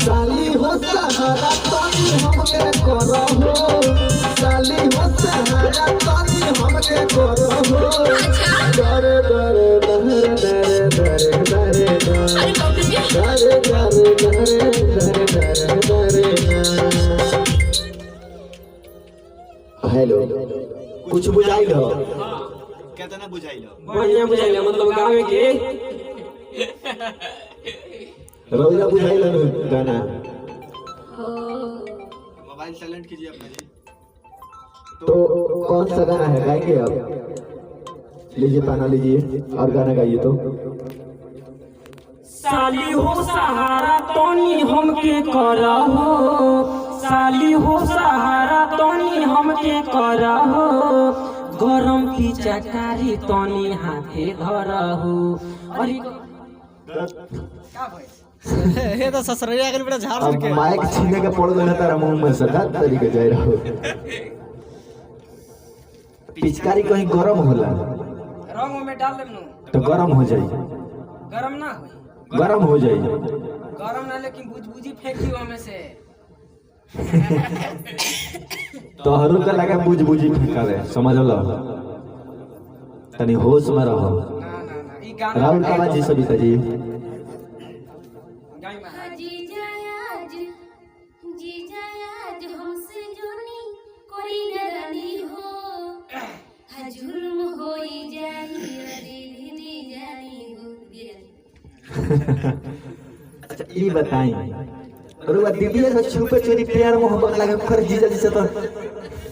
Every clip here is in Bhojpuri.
साली हो सहारा तनी हमके करो हो, साली हो सहारा तनी हमके करो हो। डरे डरे डरे डरे डरे डरे डरे डरे डरे डरे डरे हेलो कुछ बुझाई लो? कहता ना बुझाई लो, बढ़िया बुझाई लो, मतलब गाँव के रोजा बुझाई लो गाना। मोबाइल साइलेंट कीजिए अपना जी। तो कौन सा गाना है गाएंगे आप? लीजिए पाना लीजिए और गाना गाइए। तो साली हो सहारा तोनी हमके करहो, साली हो सहारा तोनी हमके करहो, गरम पिचकारी तोनी हाथे धरहो। अरे ये तो ससुरिया के बेटा झाड़ अब माइक छीने के पड़ गया तारा मुंह में से का तरीके जाय रहो। पिचकारी कहीं गरम होला रंग में डाल लेम नु तो गरम हो जाई, गरम ना होई, गरम हो जाई। गरम ना लेकिन बुझबुझी फेंकियो हमें से। तो हरू का लगा बुझ बुझी फेंकावे, समझ लो तनी होश में रहो। ना ना ना ई गाना राहुल कामा जी सविता जी गाई में जीजायाज हमसे जोनी कोई नरानी हो, जुर्म होई जाई रे दीदी जानी हो। अच्छा ये बताई और वो दीदी से छुपे चोरी प्यार मोहब्बत लगे कर जीजा जी से तो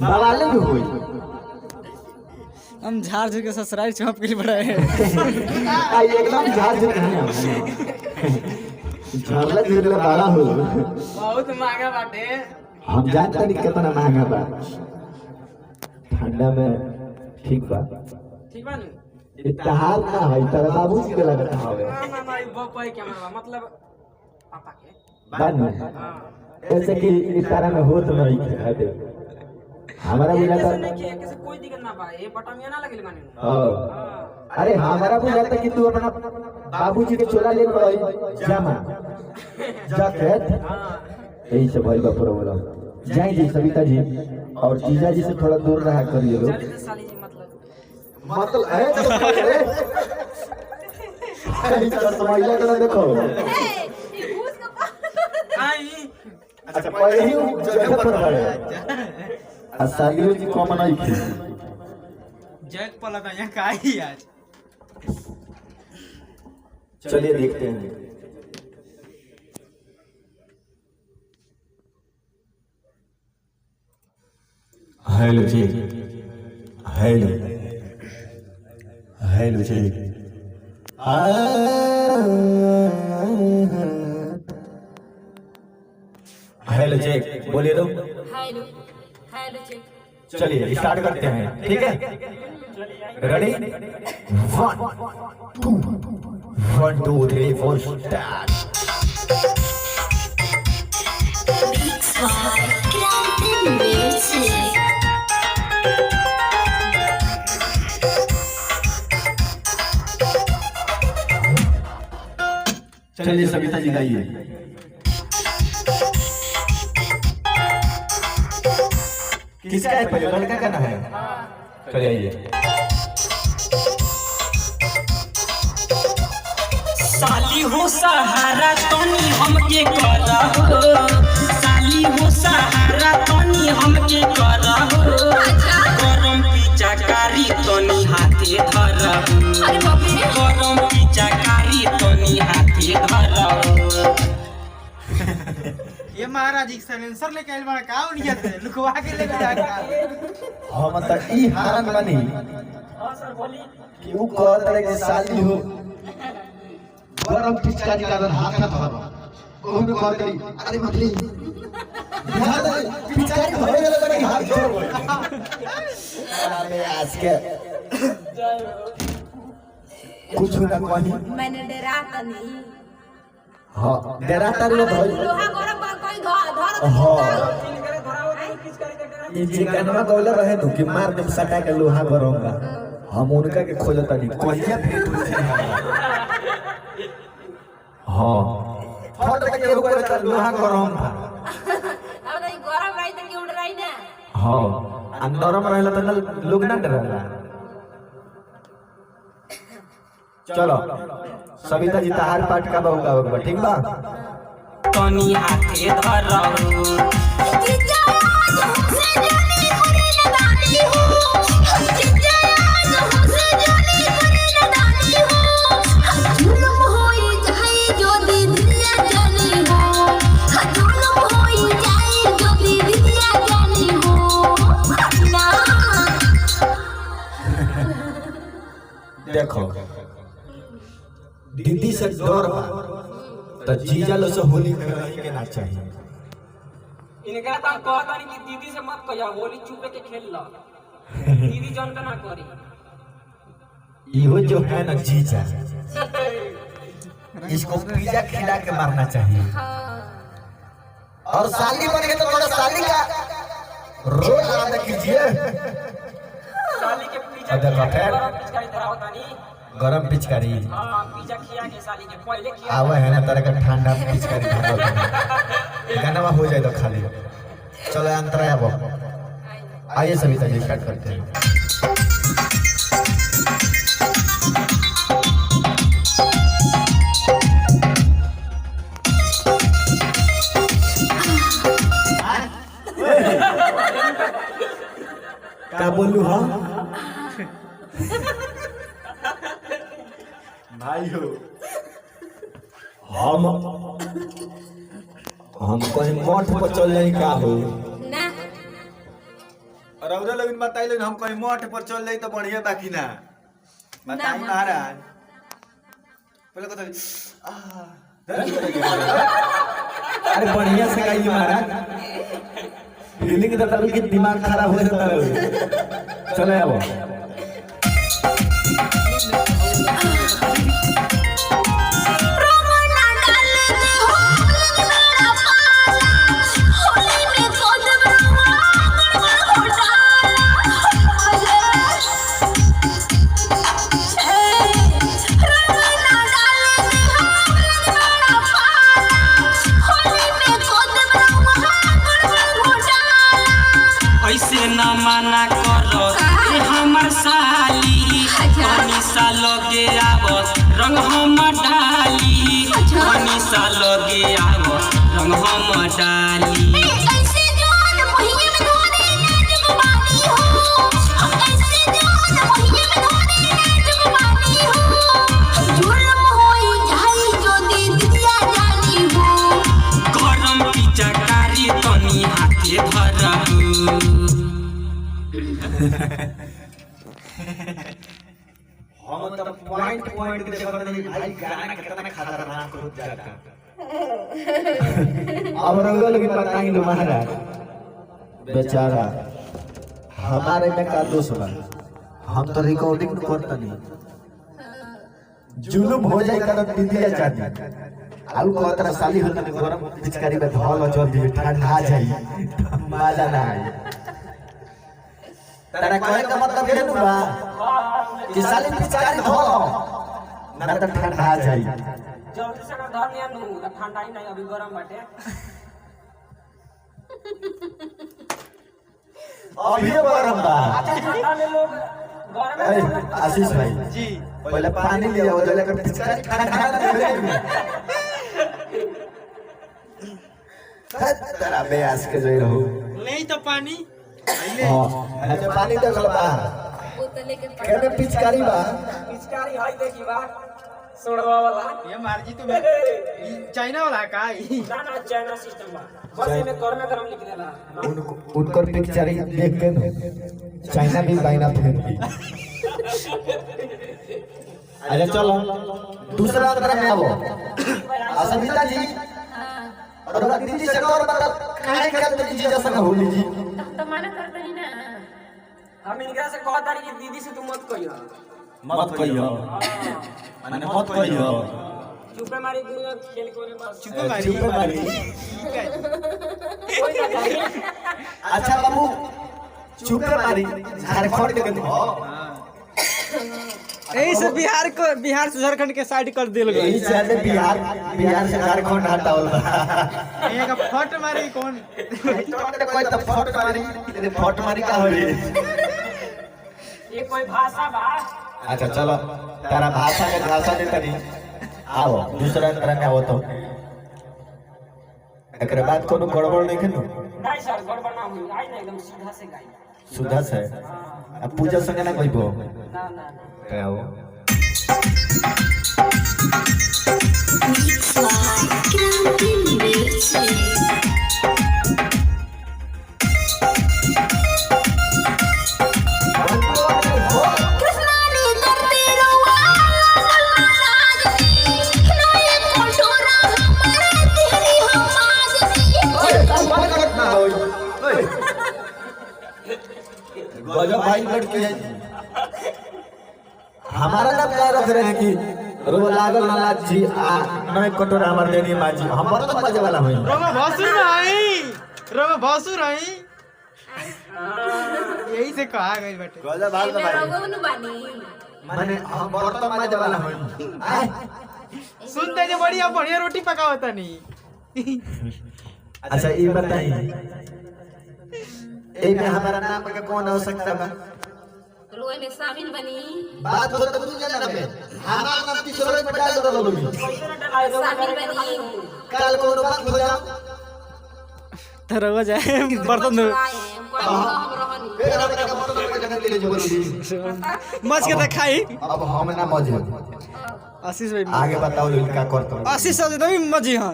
बवाल भी होई। हम झाड़ झुड़ के ससुराल चौप के लिए बड़ा है। आई एकदम झाड़ झुड़ नहीं झाड़ला झुड़ला बड़ा हो। बहुत महंगा बाटे। हम जानते नहीं कितना महंगा बा, ठंडा में ठीक बा। ठीक बा नु? इत्तेहाद ना है तेरा बाबूजी के लगता हवे ना ना ना ई बपई के मारवा मतलब पापा के। बानू हां ऐसे कि इतारा में होत नहीं है दे हमारा बुझाता ऐसे नहीं कि कैसे कोई दिक्कत ना बा, ये बटमिया ना लगले माने। हां हां अरे हमारा बुझाता कि तू अपना बाबूजी के चोरा ले गई जामा जैकेट हां यही से भाई बाप प्रॉब्लम। जय जी सविता जी और जीजा जी से थोड़ा दूर रहा करिए लोग। चली तो साली जी मतलब है तो समझला कर देखो। आई अच्छा पहले ही जगह पर है सालियों जी कॉमन आई थी। जग पला का यहाँ का ही आज। चलिए देखते हैं। हेलो जी, हेलो हेलो जी। हेलो जी बोलिए तो। Hello hello check. चलिए स्टार्ट करते हैं, ठीक है? Ready 1 2 3 4 start. चलिए सविता जी गाइए। किसका है पहले लड़का का ना है? चलिए आइए। साली हो सहारा तोनी हमके करहो, साली हो सहारा तोनी हमके करहो, गरम पिचकारी तोनी हाथे धरहो, गरम पिचकारी तोनी हाथे धरहो। ये महाराज जी साइलेंसर लेके आइल बड़ा का उनिया थे लुकवा के लेके जा का। हम त ई हारन बनी हां सर बोली कि ऊ कहत रहे कि साली हो गरम पिचकारी का हाथ ना धरो। ओहू में कहत रही अरे मतली याद है पिचकारी होए वाला बड़ी हाथ जोड़। अरे आज के कुछ ना कोनी मैंने डरा नहीं। हां डरा तार लो भाई। लोहा गरम बा कोई धर हां तीन करे धराओ तो किस करे के डरा। ये जे कनवा कहले रहे नु कि मार दे सटा के लोहा गरम बा। हम उनका के खोजता नहीं कहिया भेट होई। हां फट के ऊपर तो लोहा गरम था अब तो गरम रही तो क्यों डराई ना हां अंदर में रहला तो लोग ना डरला। चलो सविता जी तहार पाठ का बहु ठीक बा तनी हाथे धरऊ जीजा आज हमसे जाने करे लगानी हो जीजा आज हमसे जाने करे लगानी हो जुल्म होई जाए जो दिदिया जानी हो जुल्म होई जाए जो दिदिया जानी हो ना देखो दीदी से डर बा तो जीजा लो से होली खेले के ना चाहिए। इनका तो कहता नहीं कि दीदी से मत कहिया होली चुपे के खेल लो दीदी जन का ना करी इहो जो है ना जीजा इसको पिज्जा खिला के मारना चाहिए और साली बन के तो थोड़ा साली का रोल लगा कीजिए। साली के पिज्जा देखो फिर पिचकारी धरावता नहीं गरम पिचकारी हां पिज्जा खिया के साली के पहले खिया आवे है ना तरह का ठंडा पिचकारी गाना हो जाए तो खाली चलो अंतर आबो आइए सविता जी स्टार्ट करते हैं। क्या बोलूं हाँ भाई हो हम कहीं मठ पर चल जाए क्या हो ना रौदा लोग बताइले हम कहीं मठ पर चल जाए तो बढ़िया बाकी ना बताई महाराज पहले को अरे बढ़िया से गाइए महाराज फीलिंग तो तब की दिमाग खराब हो जाता है। चलो आओ ऐसे न मना करो ए हमर साली पानी सा लगे आवस रंग हम डाली पानी सा लगे आवस रंग हम डाली ऐसे जान पहिए में धोने जुगबानी हो ऐसे जान पहिए में धोने जुगबानी हो जुल्म होई जाई जो दिदिया जानी हो गरम पिचकारी तनी हाथे धरऊ हम तो पॉइंट के देखो नहीं भाई गाना कितना खतरनाक हो जाता अब रंगल भी पता ही नहीं महाराज बेचारा हमारे में का दोष बा हम तो रिकॉर्डिंग करता नहीं जुलुम हो जाए तो दीदिया चाहती आउ कहता साली होता नहीं गरम पिचकारी में धोल जल्दी ठंडा जाई मजा ना आई तेरा कहे का मतलब ये बा कि साली पिचकारी धोल ना तो ठंडा जाई जल्दी से कर धनिया नु त ठंडा ही नहीं अभी गरम बाटे अभी गरम बा अच्छा ठंडा में लोग गरम ए, में आशीष भाई जी पहले पानी ले आओ जले कर पिचकारी ठंडा तेरा बेयास के जोई रहू नहीं तो पानी हां अच्छा पानी देखल बा बोतल लेके केने पिचकारी बा पिचकारी हाई देखी बा सोड़वा वाला ये मार्जी तो चाइना वाला का ना ना चाइना सिस्टम बा बस में गरम लिख देला उनकर पिचकारी देख के न चाइना भी बाइना फेर दी अच्छा चलो दूसरा तरफ में आओ असमिता जी और दीदी से और मतलब काहे करते जी जैसा ना होली जी तो मना कर दनी ना हम इनकरा से कहत तारी कि दीदी से तू मत कहियो मत कहियो माने मत कहियो चुपे मारी दुनिया खेल कोने बस चुपे मारी चुपे मारी कोई ना जाए अच्छा बाबू चुपे मारी झारखंड के हो यही से बिहार से झारखंड के साइड कर दिल यही से आते बिहार से झारखंड हटावल बा ये का फट मारी कौन कोई तो फट मारी तेरे फट मारी का होई ये कोई भाषा बा अच्छा चलो तेरा भाषा में भाषा दे तनी आओ दूसरा तरह में आओ तो एकरे बाद कोनो गड़बड़ नहीं खेनु नहीं सर गड़बड़ ना हुई आई ना एकदम सीधा से गाई सुधा से अब पूजा संगे ना कहबो ना ना ते आओ गजब भाई लड़की है हमारा नाम क्या रख रहे हैं कि रो लागल ना लाजी आ नय कटोरा हमर देनी माजी हमर तो मजे वाला होई रोमा भसुर आई यही से कहा गई बेटे गजब हाल भाई माने हम बर्तन मजे वाला होई सुनते जे बढ़िया रोटी पकावता नहीं अच्छा ये बताइए ए में हमारा नाम का कौन हो सकता है रोए में शामिल बनी बात हो तो तू जाना बे हमारा नाम तीसरे में डाल दो लोगी शामिल बनी कल कोनो बात हो जा तो रवा जाए बर्तन धो फिर हम का बर्तन में जगह ले जो बोली मज के खाई अब हम ना मजे आशीष भाई आगे बताओ इनका करतो आशीष से तो मजी हां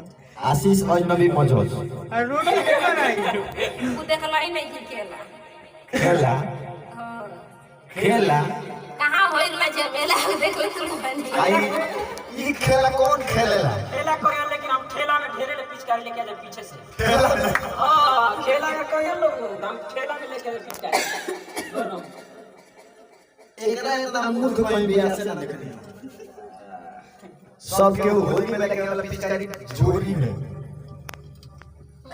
आशीष अजनबी मौजूद और रोटी के बनाई तू देखला ही नहीं कि खेला खेला खेला कहां होइल में झमेला देख ले तू बनी आई ई खेला कौन खेलेला खेला कोई लेकिन हम खेला में ढेरे पिचकारी लेके आए पीछे से खेला में हां खेला में कोई लोग हम खेला में लेके आए पिचकारी दोनों एकरा इतना मूर्ख कोई भी ऐसे ना देखनी सब के होली में लगे वाला पिचकारी जोरी में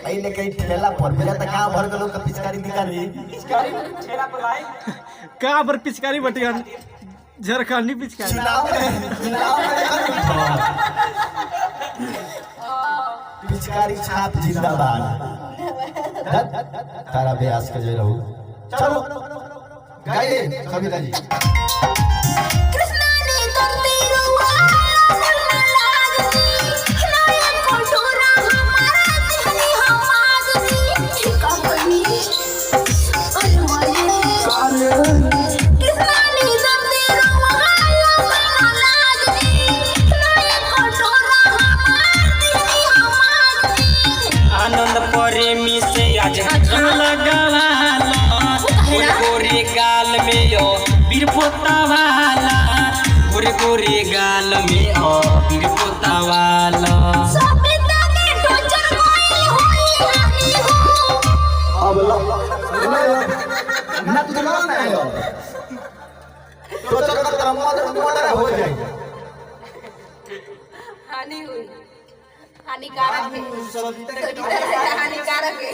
आई लेके ठेला पर मेरा त गांव भर के लोग का पिचकारी निकाली पिचकारी ठेला पर लाई कहां पर पिचकारी बटिया झारखंडी पिचकारी चुनाव में पिचकारी छाप जिंदाबाद तारा ब्यास के जे रहू चलो गाइए कविता जी कृष्णा ने करते रुआ कोटोरा हमारा दिहनी हमारी का बनी कृष्णा ने करते रुआ कोटोरा हमारी आनंद प्रेमी से आज लगावाला गोरे गाल में यो बीर पोतावाला गोरे गाल में ओ बीर पोतावाला सभ्यता के टोचर कोई होई नहीं हो अब ना तू ना ना आयो तो चल कर मदर हो जाएगा हानि हुई हानिकारक है हानिकारक है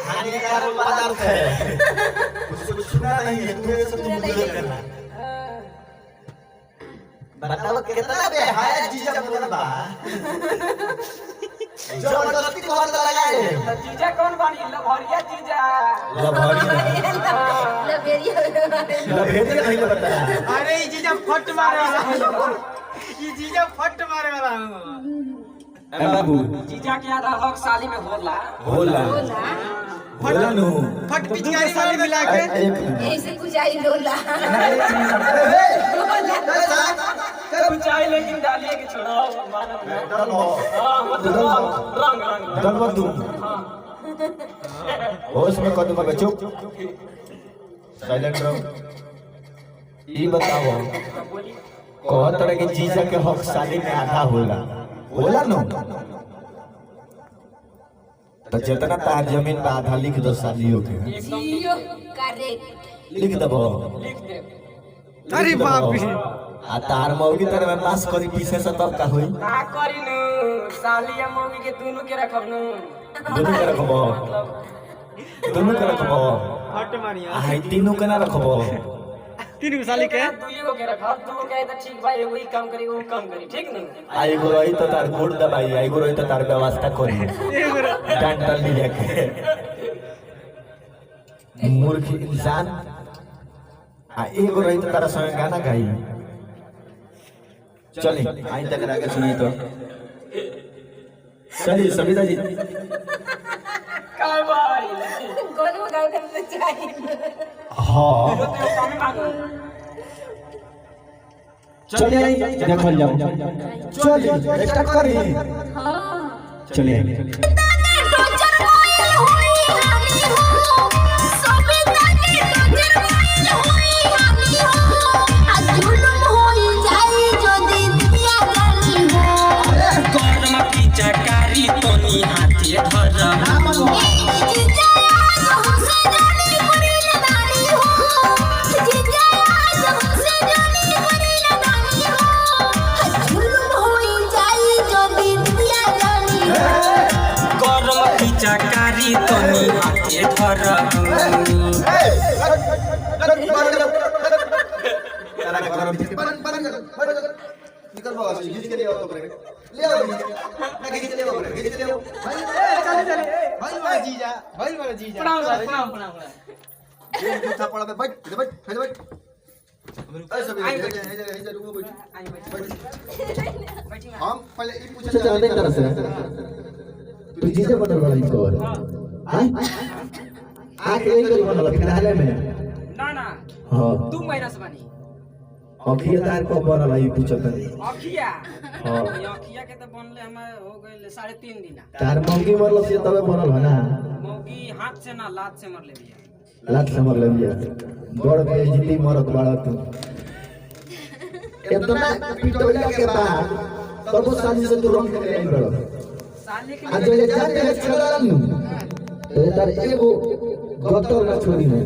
हानिकारक पदार्थ है उसको छूना नहीं है तुम्हें सब तुम गुजर करना बताओ कितना बेहाया जीजा बोल बा जबरदस्ती कोहर लगाए जीजा कौन बानी लभरिया जीजा लभेदे नहीं बताया अरे ये जीजा फट मारे वाला ये जीजा फट मारे वाला ए बाबू जीजा के आधा हक साली में होला होला नु फट पिचकारी साली मिला के ऐसे कुछ आई डोला चाय लेकिन डालिए कि छोड़ो दलवा तू होश में कदम पे चुप साइलेंट रहो ई बताओ कौन तरह के जीजा के हक साली में आधा होला नु तो जितना तार जमीन पे आधा लिख दो शादियों के जियो करेक्ट लिख दबो लिख दे अरे बाप रे आ तार मौगी तरह में पास करी पीछे से तब का होई ना करी नु साली या मम्मी के दोनों के रखब नु दोनों के रखबो दोनों के रखबो फट मारिया आई तीनों के ना रखबो तीन गो साली के दुइये को के रखा तू कहे तो ठीक भाई वही काम करी वो काम करी ठीक नहीं आई गो रही तो तार गोड़ दबाई आई गो रही तो तार व्यवस्था करी डंडल लिया के मूर्ख इंसान आ एगो रही तो तारा संग गाना गाई चली आई तक आगे सुनाई तो चलिए सविता जी का भाई गोलू गाँव करना चाहिए हाँ तो काम मांगो चलिए देखल जाओ चलिए स्टार्ट करी चलिए टोचर मोइल होई हानी हो सविता के टोचर मोइल होई हानी हो आ जुलुम होई जाई जो दिया जानी हो कर्म की चकारी तोनी हाथी धर जिजा हमसे जानी बड़ी लगानी हो जिजा हमसे जानी बड़ी लगानी हो आ जुलुम होई जाई जो दिया जानी हो कर्म की चकारी तोनी हाथी धर निकल बाबा से खींच के ले आओ तो ले आओ मैं खींच के ले आओ खींच के ले आओ चले भाई वाला जीजा प्रणाम ये जूता पड़ा पे बैठ बैठ ऐसे बैठ ऐसे रुको बैठ हम पहले ये पूछे जाने तरह से तू जीजे बटन वाला इनको हां आके एक बटन वाला फिनाले में ना ना हां 2 महीना से बनी अखियादार को बनला ई पूछत है अखिया हां अखिया के तो बनले हमें हो गए 3.5 दिन तार मौगी मरल से तबे बनल है ना मौगी हाथ से ना लात से मर ले दिया लात से मर लिया बड़ बेइज्जती मरत बाड़ा तू इतना पिटोलिया के बाद तब साली से तू रंग के ले बड़ो साले के आज ये जाते है चलन तो तार एगो गतर ना छोड़ी नहीं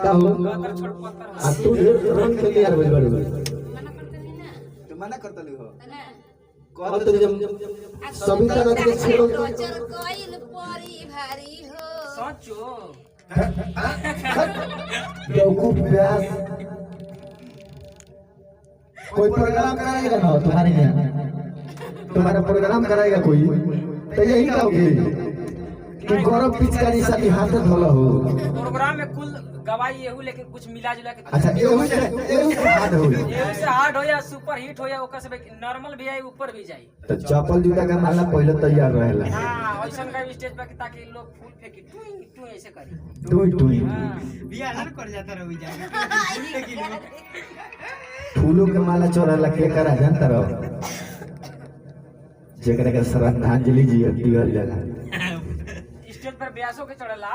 का हो गदर छोड़ पत्थर आ तू रंग के ले यार बड़ो तो मना करता ली हो कहत तो जब सविता नदी के छेड़ो टोचर कोइल परी भारी हो सचो बेवकूफ व्यास कोई प्रोग्राम कराएगा ना तुम्हारे यहाँ तुम्हारा प्रोग्राम कराएगा कोई तो यही कहोगे कि गौरव पिचकारी साथी हाथ धोला हो प्रोग्राम में कुल गवाही येहू लेकिन कुछ मिला जुला के अच्छा एहू से हाथ हो येहू से हार्ड हो या सुपर हिट हो या ओकर से नॉर्मल भी आई ऊपर भी जाई तो चप्पल जूता का माला पहले तैयार रहेला हां ऐसन का स्टेज पे ताकि लोग फूल फेंकी टू ऐसे करी टुई टुई हां बिया ना कर जाता रहो जा फूलों के माला चोराला के करा जानता रहो जेकरा के श्रद्धांजलि जी दियल जाला स्टेज पर ब्यासों के चढ़ला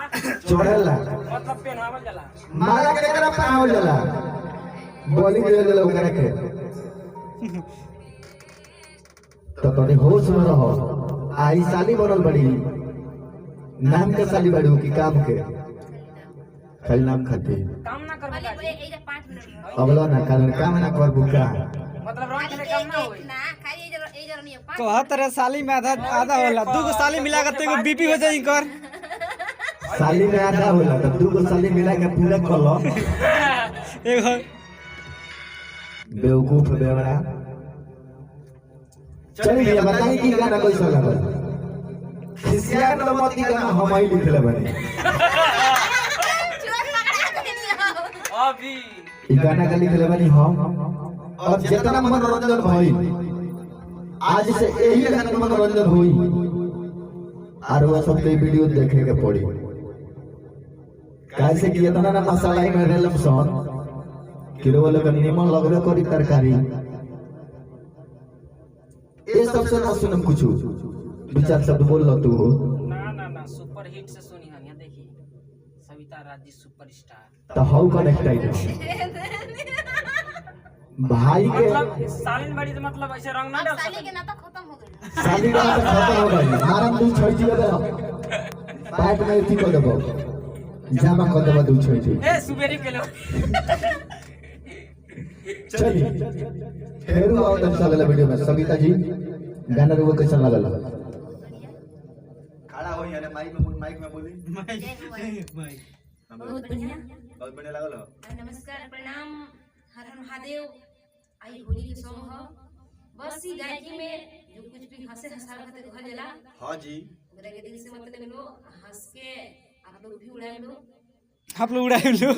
चोराला मतलब पहनावल जाला माला के करा पावल जाला बॉलिंग दियल जाला ओकरा के तो तोने होश में रहो आई साली बनल बड़ी नाम के साली बड़ी की काम के खाली नाम खाती काम ना करबे काजी एजा 5 मिनट अबला ना कारण काम ना कर बुका मतलब रंग के काम ना होई ना खाली एजा नहीं 5 कहत रे साली में आधा आधा होला दू गो साली मिला के तो एगो बीपी हो जाई कर साली में आधा होला तो दू गो साली मिला के पूरा कर लो एगो बेवकूफ बेवड़ा चलिए बताइए कि गाना कैसा लगा खिसियान तो मत की गाना हम ही लिखले बनी चोर पकड़ा देनी हो अभी ई गाना के लिखले बनी हम और जितना मनोरंजन भई आज से यही गाना के मनोरंजन हुई और वो सब के वीडियो देखे के पड़ी कैसे कि इतना ना मसाला ही में रेलम सन किलो वाले का निमन लगबे करी तरकारी ये सबसे ना सुनम कुछ विचार शब्द बोल लो तू ना सुपर हिट से सुनी हम यहाँ देखी सविता राजी सुपरस्टार तो हाउ कनेक्टेड भाई के मतलब सालिन बड़ी तो मतलब ऐसे रंग ना डाल साली सकते के नाता खत्म हो गई शादी का खत्म हो गई मारम दू छोड़ दिया दे पाइप में उठी कर देबो जामा कर देबो दू छोड़ दी ए सुबेरी के लो चलिए फिर आओ तब चले वीडियो में सविता जी गाना रुको कैसा लगल खड़ा हो यार माइक में बोली भाई बहुत बढ़िया। बहुत बढ़िया लागल हो। नमस्कार प्रणाम, हर हर महादेव। आई होली के सॉन्ग हो, बस ई गायकी में जो कुछ भी हंसे हंसावे खातिर कहल जाला, हाँ जी, ओकरा के दिल से मतलब लो, हंस के आप लोग भी उड़ाए लो। आप लोग उड़ाए लो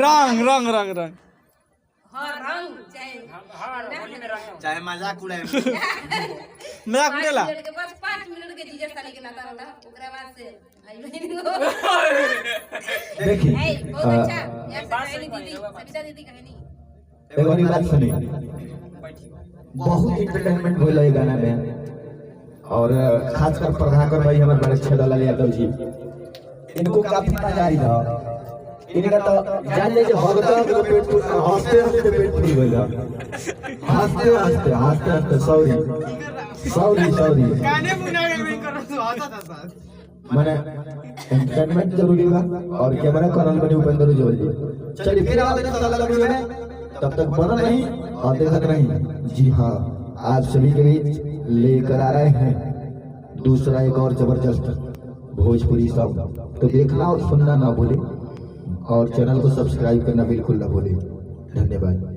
रंग रंग रंग रंग हर रंग चाहे होली में रंग चाहे मजाक उड़ाए मजाक उड़ेला। के बस 5 मिनट के जीजस ताली के नाता रहला, ओकरा बाद से भाई बहन को देखिए ए बहुत अच्छा यार, कहानी दीदी सविता दीदी कहानी एगो और बात सुनी, बहुत एंटरटेनमेंट भइल है गाना में, और खासकर प्रभाकर भाई हमारे बड़े छेदलाल यादव जी, इनको काफी मजा आई था। इनका तो जान ले जो भगता के पेट हंसते हंसते पेट फूल गया, हंसते हंसते हंसते हंसते सॉरी सॉरी सॉरी गाने मुना में करो तो आता था। माने एंटरटेनमेंट जरूरी बा और कैमरा करल बनी उपेंद्र जी। चलिए फिर आते हैं साला वीडियो में, तब तक बना नहीं और देखते नहीं। जी हाँ, आज सभी के बीच लेकर आ रहे हैं दूसरा एक और जबरदस्त भोजपुरी सॉन्ग, तो देखना और सुनना ना भूले और चैनल को सब्सक्राइब करना बिल्कुल ना भूले। धन्यवाद।